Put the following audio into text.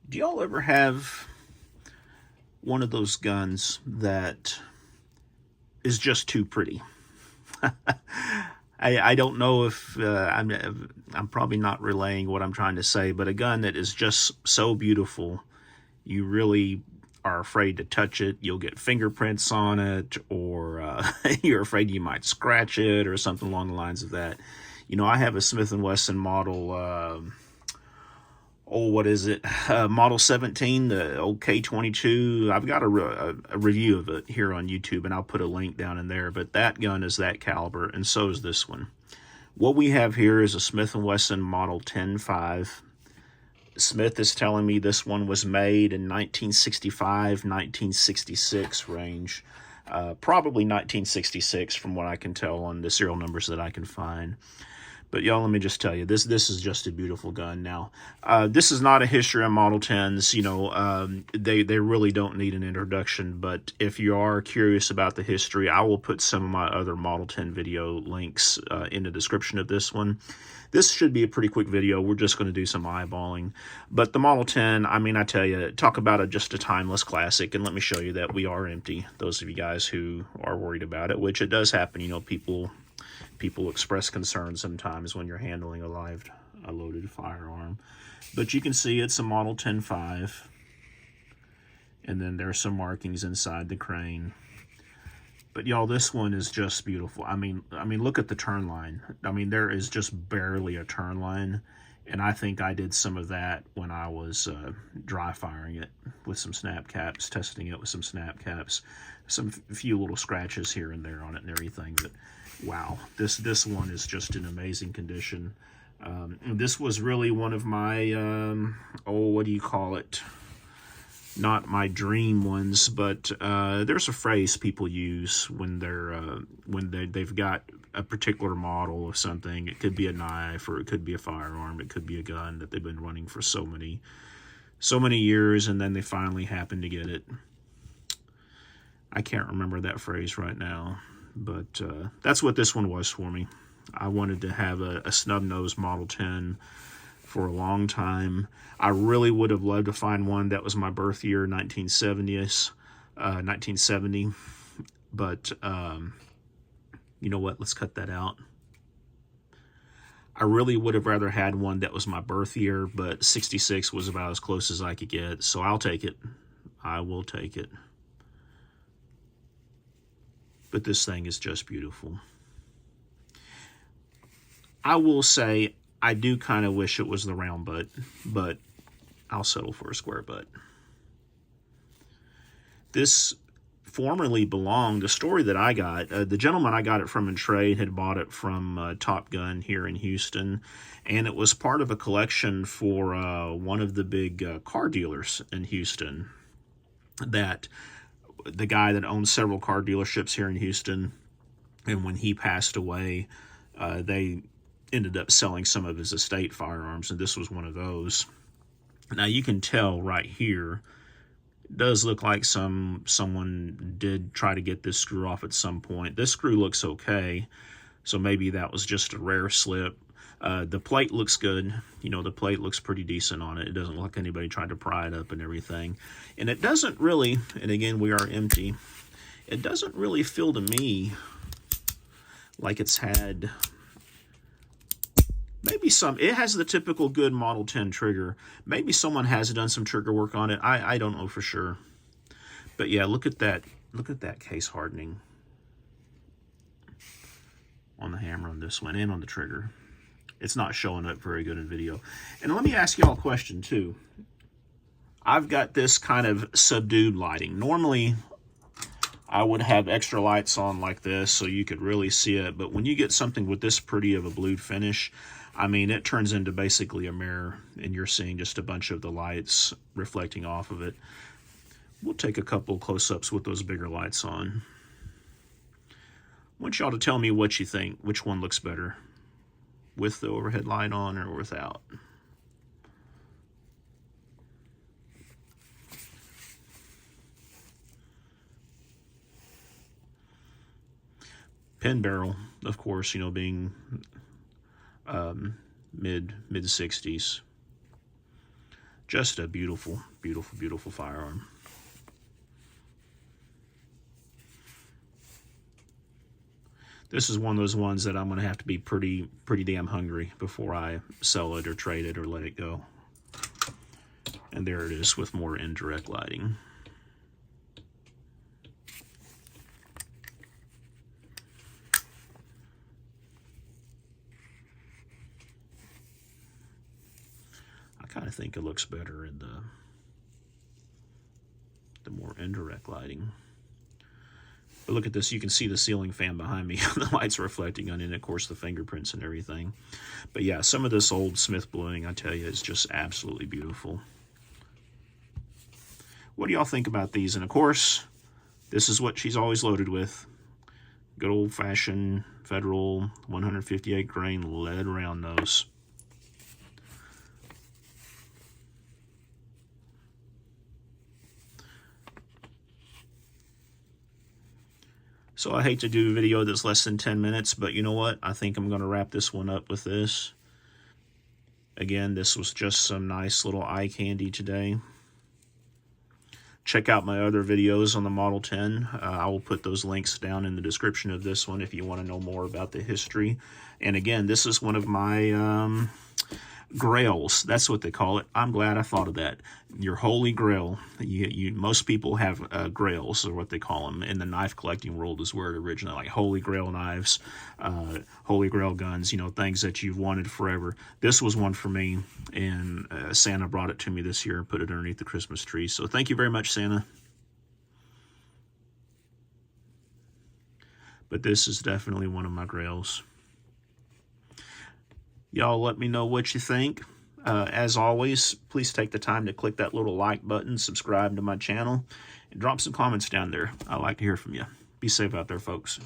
Do y'all ever have one of those guns that is just too pretty? I don't know if I'm probably not relaying what I'm trying to say, but a gun that is just so beautiful, you really are afraid to touch it. You'll get fingerprints on it, or you're afraid you might scratch it, or something along the lines of that. You know, I have a Smith and Wesson Model. What is it? Model 17, the old K22. I've got a review of it here on YouTube, and I'll put a link down in there. But that gun is that caliber, and so is this one. What we have here is a Smith and Wesson Model 10.5. Smith is telling me this one was made in 1965, 1966 range. Probably 1966 from what I can tell on the serial numbers that I can find. But y'all, let me just tell you, this is just a beautiful gun. Now, this is not a history on Model 10s. You know, they really don't need an introduction. But if you are curious about the history, I will put some of my other Model 10 video links in the description of this one. This should be a pretty quick video. We're just going to do some eyeballing. But the Model 10, I mean, I tell you, talk about just a timeless classic. And let me show you that we are empty. Those of you guys who are worried about it, which it does happen. You know, people express concern sometimes when you're handling a loaded firearm. But you can see it's a Model 10.5. And then there's some markings inside the crane. But y'all, this one is just beautiful. I mean, look at the turn line. I mean, there is just barely a turn line. And I think I did some of that when I was dry firing it with some snap caps, testing it with some snap caps. Some few little scratches here and there on it and everything. But wow, this one is just in amazing condition. This was really one of my, what do you call it? Not my dream ones, but there's a phrase people use when they've got a particular model of something. It could be a knife, or it could be a firearm, it could be a gun that they've been running for so many years, and then they finally happen to get it. I can't remember that phrase right now, but that's what this one was for me. I wanted to have a Snubnose Model 10 for a long time. I really would have loved to find one that was my birth year, 1970. But you know what? Let's cut that out. I really would have rather had one that was my birth year, but 66 was about as close as I could get. So I'll take it. I will take it. But this thing is just beautiful. I will say, I do kind of wish it was the round butt, but I'll settle for a square butt. This formerly belonged, the story that I got, the gentleman I got it from in trade had bought it from Top Gun here in Houston, and it was part of a collection for one of the big car dealers in Houston. That the guy that owns several car dealerships here in Houston, and when he passed away, they ended up selling some of his estate firearms, and this was one of those. Now you can tell right here, it does look like someone did try to get this screw off at some point. This screw looks okay, so maybe that was just a rare slip. The plate looks good. You know, the plate looks pretty decent on it. It doesn't look like anybody tried to pry it up and everything. And it doesn't really, and again, we are empty, it doesn't really feel to me like it's had, maybe it has the typical good Model 10 trigger. Maybe someone has done some trigger work on it. I don't know for sure. But yeah, look at that case hardening on the hammer on this one and on the trigger. It's not showing up very good in video. And let me ask y'all a question too. I've got this kind of subdued lighting. Normally, I would have extra lights on like this so you could really see it. But when you get something with this pretty of a blued finish, I mean, it turns into basically a mirror, and you're seeing just a bunch of the lights reflecting off of it. We'll take a couple close-ups with those bigger lights on. I want y'all to tell me what you think, which one looks better, with the overhead light on or without. Pin barrel, of course, you know, being mid 60s. Just a beautiful, beautiful, beautiful firearm. This is one of those ones that I'm going to have to be pretty damn hungry before I sell it or trade it or let it go. And there it is with more indirect lighting. I kind of think it looks better in the more indirect lighting. But look at this, you can see the ceiling fan behind me. The light's reflecting on it, and of course the fingerprints and everything. But yeah, some of this old Smith bluing, I tell you, is just absolutely beautiful. What do y'all think about these? And of course, this is what she's always loaded with. Good old-fashioned Federal 158 grain lead round nose. So I hate to do a video that's less than 10 minutes, but you know what? I think I'm going to wrap this one up with this. Again, this was just some nice little eye candy today. Check out my other videos on the Model 10. I will put those links down in the description of this one if you want to know more about the history. And again, this is one of my grails. That's what they call it. I'm glad I thought of that. Your holy grail. Most people have grails, or what they call them. In the knife collecting world is where it originated, like holy grail knives, holy grail guns, you know, things that you've wanted forever. This was one for me, and Santa brought it to me this year and put it underneath the Christmas tree. So thank you very much, Santa. But this is definitely one of my grails. Y'all let me know what you think. As always, please take the time to click that little like button, subscribe to my channel, and drop some comments down there. I'd like to hear from you. Be safe out there, folks.